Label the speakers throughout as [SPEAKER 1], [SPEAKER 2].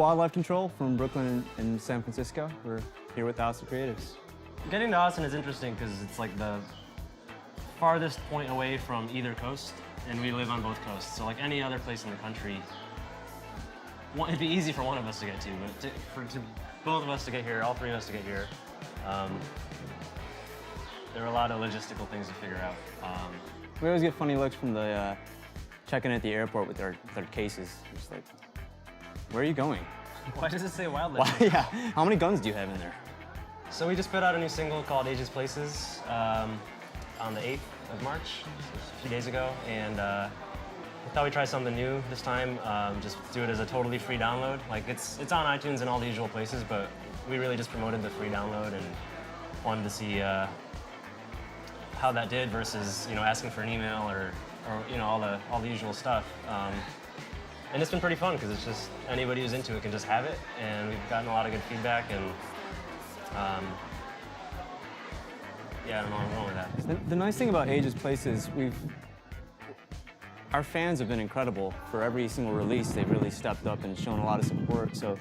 [SPEAKER 1] Wildlife Control from Brooklyn and San Francisco. We're here with the HoC Creatives.
[SPEAKER 2] Getting to Austin is interesting because it's like the farthest point away from either coast, and we live on both coasts. So like any other place in the country, it'd be easy for one of us to get to, but for both of us to get here, all three of us to get here, there are a lot of logistical things to figure out.
[SPEAKER 1] We always get funny looks from the checking at the airport with their cases. Just like, where are you going?
[SPEAKER 2] Why does it say wildlife?
[SPEAKER 1] Why, yeah. How many guns do you have in there?
[SPEAKER 2] So we just put out a new single called Ages Places on the 8th of March, so a few days ago, and we thought we'd try something new this time, just do it as a totally free download. Like it's on iTunes and all the usual places, but we really just promoted the free download and wanted to see how that did versus asking for an email or all the usual stuff. And it's been pretty fun because it's just anybody who's into it can just have it, and we've gotten a lot of good feedback, and yeah, I don't know where I'm going with that.
[SPEAKER 1] The nice thing about Ages Places, our fans have been incredible. For every single release, they've really stepped up and shown a lot of support. So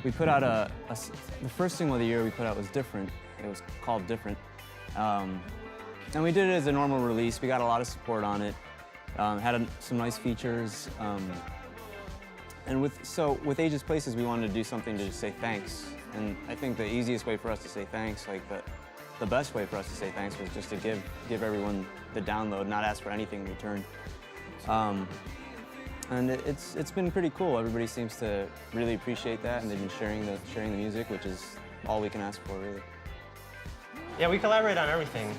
[SPEAKER 1] we put out the first single of the year we put out was Different. It was called Different. And we did it as a normal release. We got a lot of support on it. Had some nice features. And with Ages Places, we wanted to do something to just say thanks. And I think the easiest way for us to say thanks, like the best way for us to say thanks was just to give everyone the download, not ask for anything in return. And it's been pretty cool. Everybody seems to really appreciate that, and they've been sharing the music, which is all we can ask for, really.
[SPEAKER 2] Yeah, we collaborate on everything.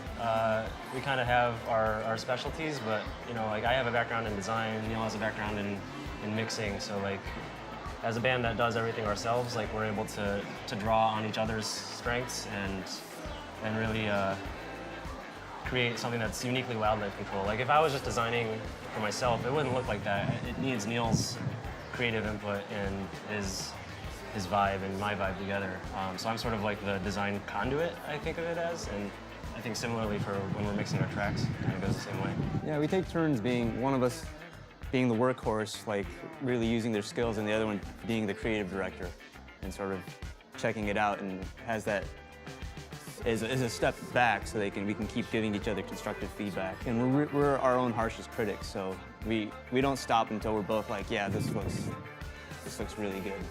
[SPEAKER 2] We kind of have our specialties, but like I have a background in design, Neil has a background in mixing, so like as a band that does everything ourselves, like we're able to draw on each other's strengths and really create something that's uniquely Wildlife Control. Like if I was just designing for myself, it wouldn't look like that. It needs Neil's creative input and his vibe and my vibe together. So I'm sort of like the design conduit, I think of it as, and I think similarly for when we're mixing our tracks, it kind of goes the same way.
[SPEAKER 1] Yeah, we take turns being one of us being the workhorse, like really using their skills, and the other one being the creative director and sort of checking it out, and has that is a step back so we can keep giving each other constructive feedback. And we're our own harshest critics, so we don't stop until we're both like, yeah, this looks really good,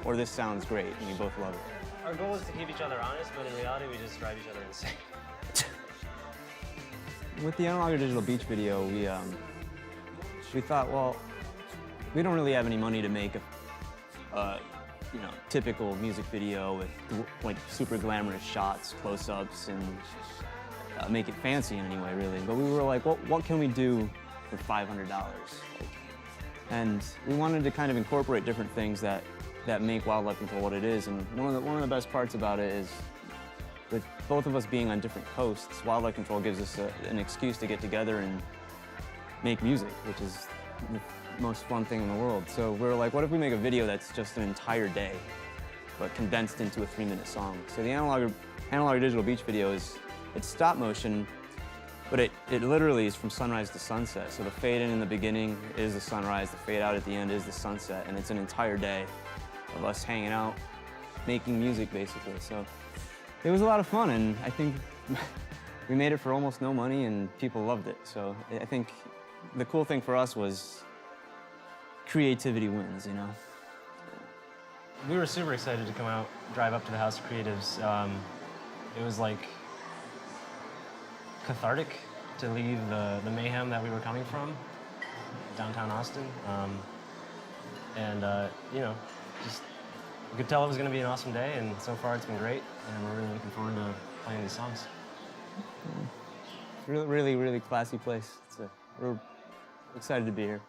[SPEAKER 1] or this sounds great, and we both love it.
[SPEAKER 2] Our goal is to keep each other honest, but in reality, we just drive each other insane.
[SPEAKER 1] With the Analog or Digital Beach video, we thought, well, we don't really have any money to make a typical music video with like super glamorous shots, close-ups, and make it fancy in any way, really. But we were like, what can we do for $500? And we wanted to kind of incorporate different things that make Wildlife Control what it is. And one of the best parts about it is, with both of us being on different coasts, Wildlife Control gives us an excuse to get together and make music, which is the most fun thing in the world. So we were like, what if we make a video that's just an entire day, but condensed into a 3-minute song? So the Analog or Digital Beach video it's stop motion, but it literally is from sunrise to sunset. So the fade in the beginning is the sunrise, the fade out at the end is the sunset, and it's an entire day of us hanging out, making music, basically. So it was a lot of fun, and I think we made it for almost no money, and people loved it. So I think the cool thing for us was creativity wins,
[SPEAKER 2] We were super excited to come out, drive up to the HoC Creatives. It was like cathartic to leave the mayhem that we were coming from, downtown Austin. Just you could tell it was going to be an awesome day, and so far it's been great, and we're really looking forward to playing these songs.
[SPEAKER 1] Really, really, really classy place. We're excited to be here.